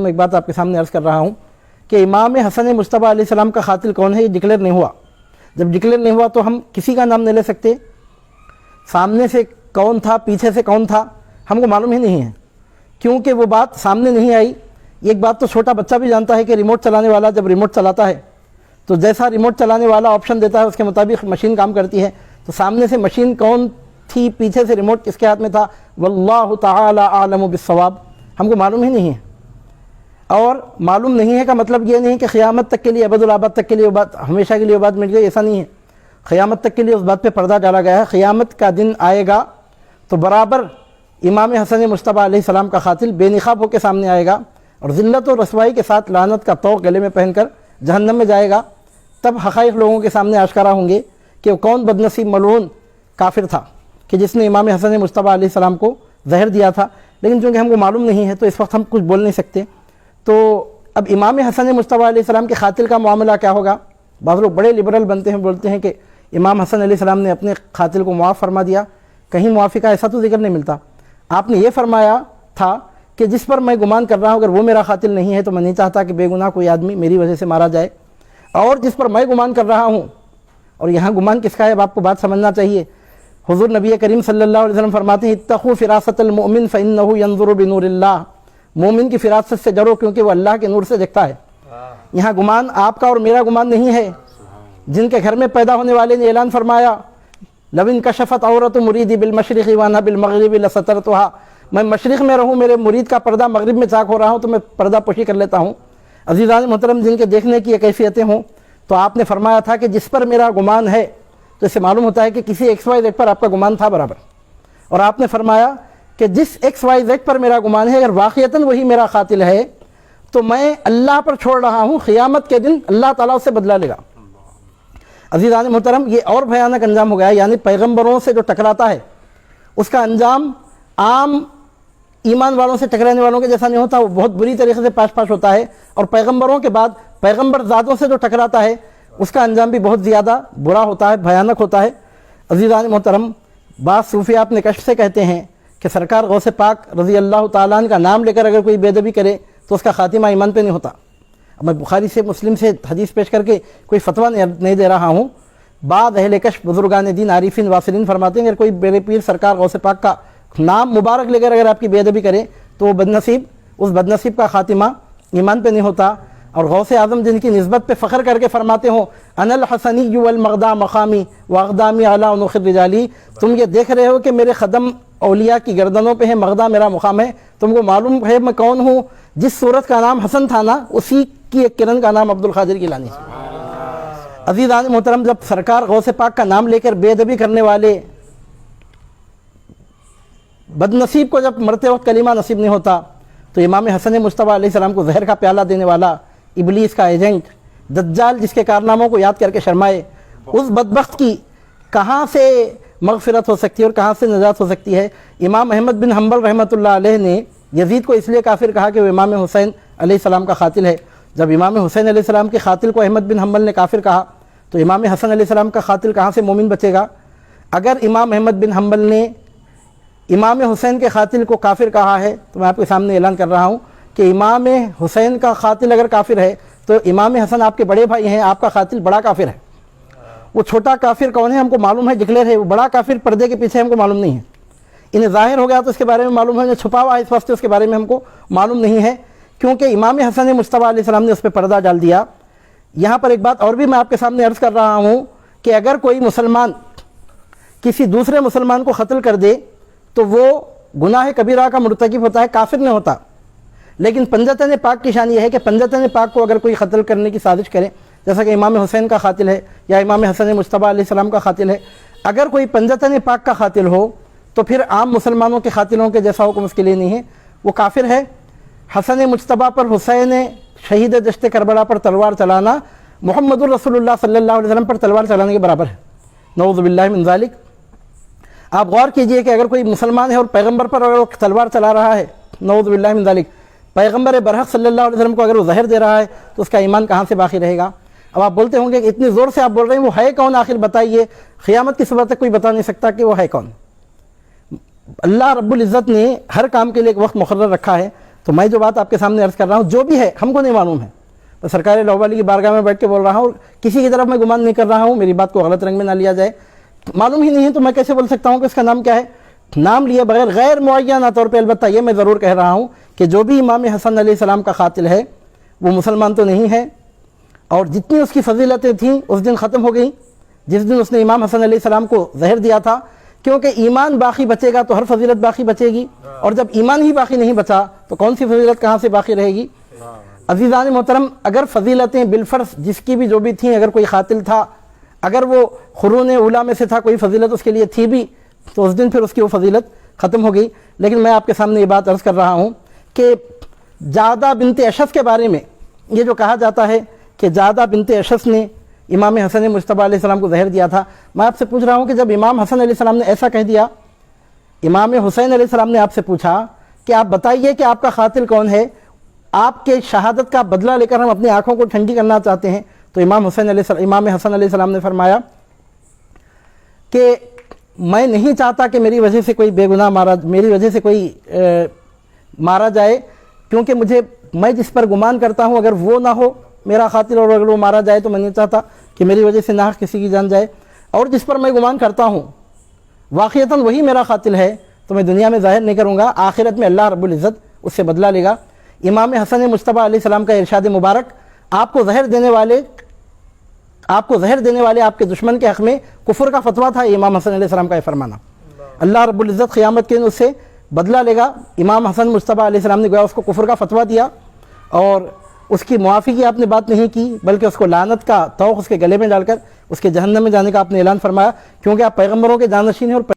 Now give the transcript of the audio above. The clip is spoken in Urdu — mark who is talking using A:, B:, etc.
A: ایک بات آپ کے سامنے عرض کر رہا ہوں کہ امام حسن مصطفیٰ علیہ السلام کا قاتل کون ہے یہ ڈکلیئر نہیں ہوا. جب ڈکلیئر نہیں ہوا تو ہم کسی کا نام نہیں لے سکتے. سامنے سے کون تھا پیچھے سے کون تھا ہم کو معلوم ہی نہیں ہے, کیونکہ وہ بات سامنے نہیں آئی. ایک بات تو چھوٹا بچہ بھی جانتا ہے کہ ریموٹ چلانے والا جب ریموٹ چلاتا ہے تو جیسا ریموٹ چلانے والا آپشن دیتا ہے اس کے مطابق مشین کام کرتی ہے. تو سامنے سے مشین کون تھی, پیچھے سے ریموٹ کس کے ہاتھ میں تھا, واللہ تعالی اعلم بالصواب, ہم کو معلوم ہی نہیں ہے. اور معلوم نہیں ہے کا مطلب یہ نہیں کہ قیامت تک کے لیے ابد الآباد تک کے لیے وہ بات ہمیشہ کے لیے وہ بات مل گئی, ایسا نہیں ہے. قیامت تک کے لیے اس بات پہ پردہ ڈالا گیا ہے. قیامت کا دن آئے گا تو برابر امام حسن مصطفیٰ علیہ السلام کا قاتل بے نقاب ہو کے سامنے آئے گا اور ذلت و رسوائی کے ساتھ لعنت کا طوق گلے میں پہن کر جہنم میں جائے گا. تب حقائق لوگوں کے سامنے آشکارا ہوں گے کہ وہ کون بدنصیب ملعون کافر تھا کہ جس نے امام حسن مصطفیٰ علیہ السلام کو زہر دیا تھا. لیکن چونکہ ہم کو معلوم نہیں ہے تو اس وقت ہم کچھ بول نہیں سکتے. تو اب امام حسن مصطفیٰ علیہ السلام کے قاتل کا معاملہ کیا ہوگا؟ بعض لوگ بڑے لبرل بنتے ہیں, بولتے ہیں کہ امام حسن علیہ السلام نے اپنے قاتل کو معاف فرما دیا. کہیں معافی کا ایسا تو ذکر نہیں ملتا. آپ نے یہ فرمایا تھا کہ جس پر میں گمان کر رہا ہوں اگر وہ میرا قاتل نہیں ہے تو میں نہیں چاہتا کہ بے گناہ کوئی آدمی میری وجہ سے مارا جائے. اور جس پر میں گمان کر رہا ہوں, اور یہاں گمان کس کا ہے اب آپ کو بات سمجھنا چاہیے. حضور نبی کریم صلی اللہ علیہ وسلم فرماتے ہیں اتقوا فراست المؤمن فإنه ينظر بنور اللہ, مومن کی فراست سے ڈرو کیونکہ وہ اللہ کے نور سے دیکھتا ہے. یہاں گمان آپ کا اور میرا گمان نہیں ہے. جن کے گھر میں پیدا ہونے والے نے اعلان فرمایا لو انکشفت عورت مریدی بالمشرق وانا بالمغرب لسترتها, میں مشرق میں رہوں میرے مرید کا پردہ مغرب میں چاک ہو رہا ہوں تو میں پردہ پوشی کر لیتا ہوں. عزیزان محترم, جن کے دیکھنے کی یہ کیفیتیں ہوں تو آپ نے فرمایا تھا کہ جس پر میرا گمان ہے, تو اس سے معلوم ہوتا ہے کہ کسی ایکس وائی زیڈ پر آپ کا گمان تھا برابر. اور آپ نے فرمایا کہ جس ایکس وائی زیڈ پر میرا گمان ہے اگر واقعتاً وہی میرا قاتل ہے تو میں اللہ پر چھوڑ رہا ہوں, قیامت کے دن اللہ تعالیٰ اس سے بدلہ لے گا. عزیزان محترم, یہ اور بھیانک انجام ہو گیا. یعنی پیغمبروں سے جو ٹکراتا ہے اس کا انجام عام ایمان والوں سے ٹکرانے والوں کے جیسا نہیں ہوتا, وہ بہت بری طریقے سے پاش ہوتا ہے. اور پیغمبروں کے بعد پیغمبر ذاتوں سے جو ٹکراتا ہے اس کا انجام بھی بہت زیادہ برا ہوتا ہے, بھیانک ہوتا ہے. عزیزان محترم, بعض صوفیاء اپنے کشف سے کہتے ہیں کہ سرکار غوث پاک رضی اللہ تعالیٰ عنہ کا نام لے کر اگر کوئی بے ادبی کرے تو اس کا خاتمہ ایمان پہ نہیں ہوتا. اب میں بخاری سے مسلم سے حدیث پیش کر کے کوئی فتویٰ نہیں دے رہا ہوں. بعض اہل کشف بزرگان دین عارفین واصلین فرماتے ہیں اگر کوئی میرے پیر سرکار غوث پاک کا نام مبارک لے کر اگر آپ کی بے ادبی کرے تو وہ بدنصیب, اس بدنصیب کا خاتمہ ایمان پہ نہیں ہوتا. اور غوث اعظم جن کی نسبت پہ فخر کر کے فرماتے ہوں انا الحسنی والمغدا مقامی واقدامی علی عنق الرجالی, تم یہ دیکھ رہے ہو کہ میرے قدم اولیاء کی گردنوں پہ ہیں, مغدا میرا مقام ہے. تم کو معلوم ہے میں کون ہوں؟ جس صورت کا نام حسن تھا نا اسی کی ایک کرن کا نام عبد القادر گیلانی. عزیزان محترم, جب سرکار غوث پاک کا نام لے کر بے ادبی کرنے والے بدنصیب کو جب مرتے وقت کلمہ نصیب نہیں ہوتا تو امام حسن مصطفیٰ علیہ السلام کو زہر کا پیالہ دینے والا ابلیس کا ایجنٹ دجال جس کے کارناموں کو یاد کر کے شرمائے, اس بدبخت کی کہاں سے مغفرت ہو سکتی ہے اور کہاں سے نجات ہو سکتی ہے؟ امام احمد بن حنبل رحمۃ اللہ علیہ نے یزید کو اس لیے کافر کہا کہ وہ امام حسین علیہ السلام کا قاتل ہے. جب امام حسین علیہ السلام کے قاتل کو احمد بن حنبل نے کافر کہا تو امام حسن علیہ السلام کا قاتل کہاں سے مومن بچے گا؟ اگر امام احمد بن حنبل نے امام حسین کے قاتل کو کافر کہا ہے تو میں آپ کے سامنے اعلان کر رہا ہوں کہ امام حسین کا قاتل اگر کافر ہے تو امام حسن آپ کے بڑے بھائی ہیں, آپ کا قاتل بڑا کافر ہے. وہ چھوٹا کافر کون ہے ہم کو معلوم ہے, ڈکلیئر ہے. وہ بڑا کافر پردے کے پیچھے ہم کو معلوم نہیں ہے. انہیں ظاہر ہو گیا تو اس کے بارے میں معلوم ہے, انہیں چھپا ہوا اس واسطے اس کے بارے میں ہم کو معلوم نہیں ہے, کیونکہ امام حسن مصطفیٰ علیہ السلام نے اس پہ پردہ ڈال دیا. یہاں پر ایک بات اور بھی میں آپ کے سامنے عرض کر رہا ہوں کہ اگر کوئی مسلمان کسی دوسرے مسلمان کو قتل کر دے تو وہ گناہ کبیرہ کا مرتکب ہوتا ہے, کافر نہیں ہوتا. لیکن پنجتن پاک کی شان یہ ہے کہ پنجتن پاک کو اگر کوئی قتل کرنے کی سازش کرے, جیسا کہ امام حسین کا قاتل ہے یا امام حسن مصطفیٰ علیہ السلام کا قاتل ہے, اگر کوئی پنجتن پاک کا قاتل ہو تو پھر عام مسلمانوں کے قاتلوں کے جیسا حکم اس کے لیے نہیں ہے, وہ کافر ہے. حسن مجتبیٰ پر حسین شہید دشت کربلا پر تلوار چلانا محمد الرسول اللہ صلی اللہ علیہ وسلم پر تلوار چلانے کے برابر ہے. نعوذ باللہ من ذالک. آپ غور کیجئے کہ اگر کوئی مسلمان ہے اور پیغمبر پر اگر تلوار چلا رہا ہے, نعوذ باللہ من ذالک, پیغمبر برحق صلی اللہ علیہ وسلم کو اگر وہ زہر دے رہا ہے تو اس کا ایمان کہاں سے باقی رہے گا؟ اب آپ بولتے ہوں گے کہ اتنی زور سے آپ بول رہے ہیں وہ ہے کون آخر بتائیے. قیامت کی صبح تک کوئی بتا نہیں سکتا کہ وہ ہے کون. اللہ رب العزت نے ہر کام کے لیے ایک وقت مقرر رکھا ہے. تو میں جو بات آپ کے سامنے عرض کر رہا ہوں جو بھی ہے ہم کو نہیں معلوم ہے، میں سرکار لوہ علی کی بارگاہ میں بیٹھ کے بول رہا ہوں، کسی کی طرف میں گمان نہیں کر رہا ہوں، میری بات کو غلط رنگ میں نہ لیا جائے، معلوم ہی نہیں ہے تو میں کیسے بول سکتا ہوں کہ اس کا نام کیا ہے؟ نام لیے بغیر غیر معینہ طور پہ البتہ یہ میں ضرور کہہ رہا ہوں کہ جو بھی امام حسن علیہ السلام کا قاتل ہے وہ مسلمان تو نہیں ہے، اور جتنی اس کی فضیلتیں تھیں اس دن ختم ہو گئیں جس دن اس نے امام حسن علیہ السلام کو زہر دیا تھا، کیونکہ ایمان باقی بچے گا تو ہر فضیلت باقی بچے گی، اور جب ایمان ہی باقی نہیں بچا تو کون سی فضیلت کہاں سے باقی رہے گی؟ عزیزان محترم، اگر فضیلتیں بالفرض جس کی بھی جو بھی تھیں، اگر کوئی قاتل تھا، اگر وہ قرون اولیٰ میں سے تھا، کوئی فضیلت اس کے لیے تھی بھی تو اس دن پھر اس کی وہ فضیلت ختم ہو گئی۔ لیکن میں آپ کے سامنے یہ بات عرض کر رہا ہوں کہ جعدہ بنت اشعث کے بارے میں یہ جو کہا جاتا ہے کہ جعدہ بنت اشعث نے امام حسن مجتبیٰ علیہ السلام کو زہر دیا تھا، میں آپ سے پوچھ رہا ہوں کہ جب امام حسن علیہ السلام نے ایسا کہہ دیا، امام حسین علیہ السلام نے آپ سے پوچھا کہ آپ بتائیے کہ آپ کا قاتل کون ہے، آپ کے شہادت کا بدلہ لے کر ہم اپنی آنکھوں کو ٹھنڈی کرنا چاہتے ہیں، تو امام حسن علیہ السلام نے فرمایا کہ میں نہیں چاہتا کہ میری وجہ سے کوئی بے گناہ میری وجہ سے کوئی مارا جائے، کیونکہ میں جس پر گمان کرتا ہوں اگر وہ نہ ہو میرا قاتل اور اگر وہ مارا جائے تو میں نہیں چاہتا کہ میری وجہ سے ناحق کسی کی جان جائے، اور جس پر میں گمان کرتا ہوں واقعتاً وہی میرا قاتل ہے تو میں دنیا میں ظاہر نہیں کروں گا، آخرت میں اللہ رب العزت اس سے بدلہ لے گا۔ امام حسن مجتبیٰ علیہ السلام کا ارشاد مبارک، آپ کو زہر دینے والے آپ کے دشمن کے حق میں کفر کا فتویٰ تھا، امام حسن علیہ السلام کا یہ فرمانا، اللہ رب العزت قیامت کے دن اس سے بدلہ لے گا۔ امام حسن مجتبیٰ علیہ السلام نے گویا اس کو کفر کا فتویٰ دیا اور اس کی معافی کی آپ نے بات نہیں کی، بلکہ اس کو لعنت کا طوق اس کے گلے میں ڈال کر اس کے جہنم میں جانے کا آپ نے اعلان فرمایا، کیونکہ آپ پیغمبروں کے جانشین ہیں اور